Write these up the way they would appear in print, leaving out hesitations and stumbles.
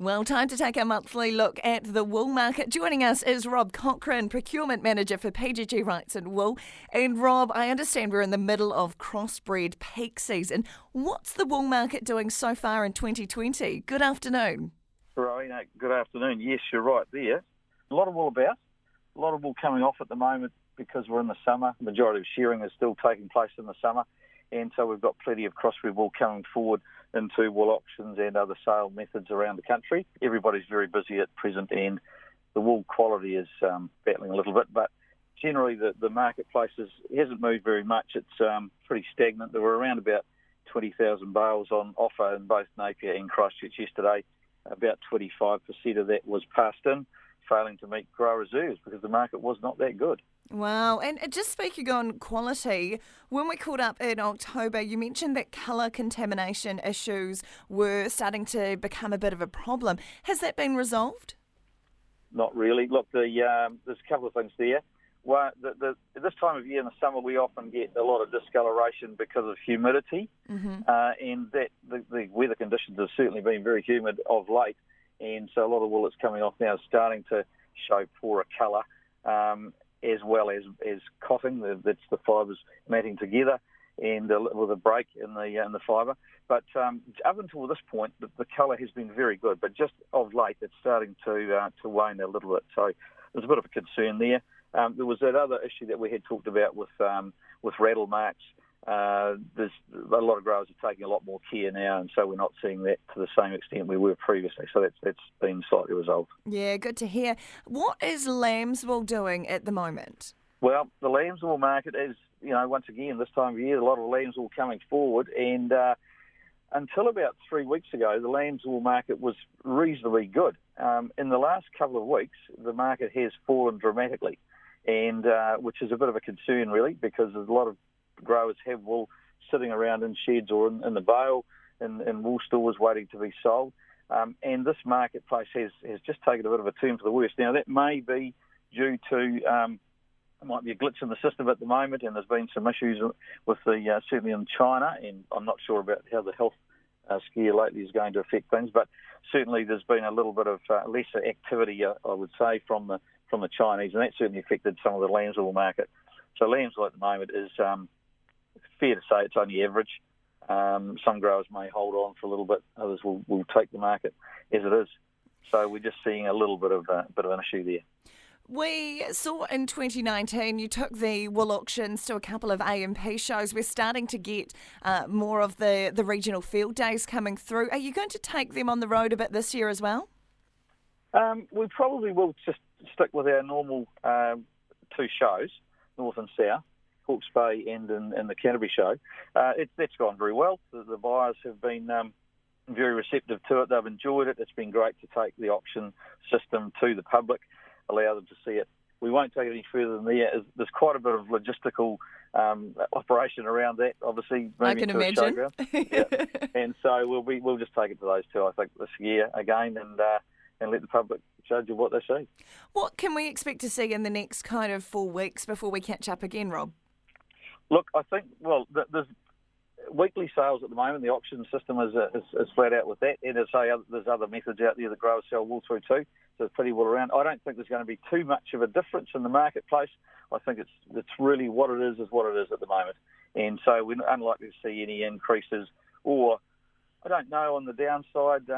Well, time to take a monthly look at the wool market. Joining us is Rob Cochrane, procurement manager for PGG Wrightson Wool. And Rob, I understand we're in the middle of crossbred peak season. What's the wool market doing so far in 2020? Good afternoon. Rowena, good afternoon. Yes, you're right there. A lot of wool about. A lot of wool coming off at the moment because we're in the summer. The majority of shearing is still taking place in the summer. And so we've got plenty of crossbred wool coming forward into wool auctions and other sale methods around the country. Everybody's very busy at present, and the wool quality is battling a little bit. But generally, the marketplace hasn't moved very much. It's pretty stagnant. There were around about 20,000 bales on offer in both Napier and Christchurch yesterday. About 25% of that was passed in, failing to meet grower reserves because the market was not that good. Wow. And just speaking on quality, when we caught up in October, you mentioned that colour contamination issues were starting to become a bit of a problem. Has that been resolved? Not really. Look, there's a couple of things there. Well, this time of year in the summer, we often get a lot of discoloration because of humidity, and that the weather conditions have certainly been very humid of late, and so a lot of wool that's coming off now is starting to show poorer colour, as well as cotting. That's the fibres matting together, and with a break in the fibre. But up until this point, the colour has been very good, but just of late, it's starting to wane a little bit. So there's a bit of a concern there. There was that other issue that we had talked about with raddle marks. There's a lot of growers are taking a lot more care now, and so we're not seeing that to the same extent we were previously. So that's been slightly resolved. Yeah, good to hear. What is lambs wool doing at the moment? Well, the lambs wool market is, once again, this time of year, a lot of lambs wool coming forward, and until about 3 weeks ago, the lambs wool market was reasonably good. In the last couple of weeks, the market has fallen dramatically, and which is a bit of a concern, really, because there's a lot of growers have wool sitting around in sheds or in the bale in wool stores waiting to be sold. And this marketplace has just taken a bit of a turn for the worse. Now, that may be due to there might be a glitch in the system at the moment, and there's been some issues with certainly in China, and I'm not sure about how the health scare lately is going to affect things, but certainly there's been a little bit of lesser activity, I would say, from the Chinese, and that certainly affected some of the lambs wool market. So lambs wool at the moment is fair to say it's only average. Some growers may hold on for a little bit, others will take the market as it is. So we're just seeing a little bit of an issue there. We saw in 2019 you took the wool auctions to a couple of A&P shows. We're starting to get more of the regional field days coming through. Are you going to take them on the road a bit this year as well? We probably will just stick with our normal two shows, North and South, Hawke's Bay and the Canterbury show. That's gone very well. The buyers have been very receptive to it. They've enjoyed it. It's been great to take the auction system to the public, allow them to see it. We won't take it any further than there. There's quite a bit of logistical operation around that, obviously. I can imagine. Yeah. And so we'll just take it to those two, I think, this year again, and let the public judge of what they see. What can we expect to see in the next kind of 4 weeks before we catch up again, Rob? Look, I think, there's weekly sales at the moment. The auction system is flat out with that. And as I say, there's other methods out there that growers sell wool through too, so it's pretty well around. I don't think there's going to be too much of a difference in the marketplace. I think it's really what it is what it is at the moment. And so we're unlikely to see any increases, or I don't know on the downside.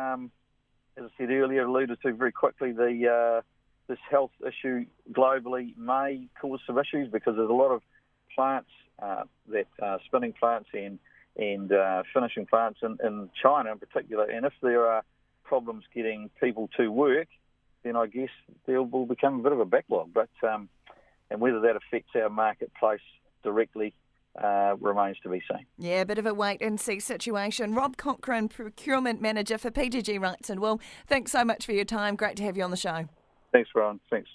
As I said earlier, alluded to very quickly, this health issue globally may cause some issues because there's a lot of plants, spinning plants and finishing plants in China in particular. And if there are problems getting people to work, then I guess there will become a bit of a backlog. But and whether that affects our marketplace directly remains to be seen. Yeah, a bit of a wait-and-see situation. Rob Cochrane, procurement manager for PGG Wrightson Wool. Thanks so much for your time. Great to have you on the show. Thanks, Ron. Thanks.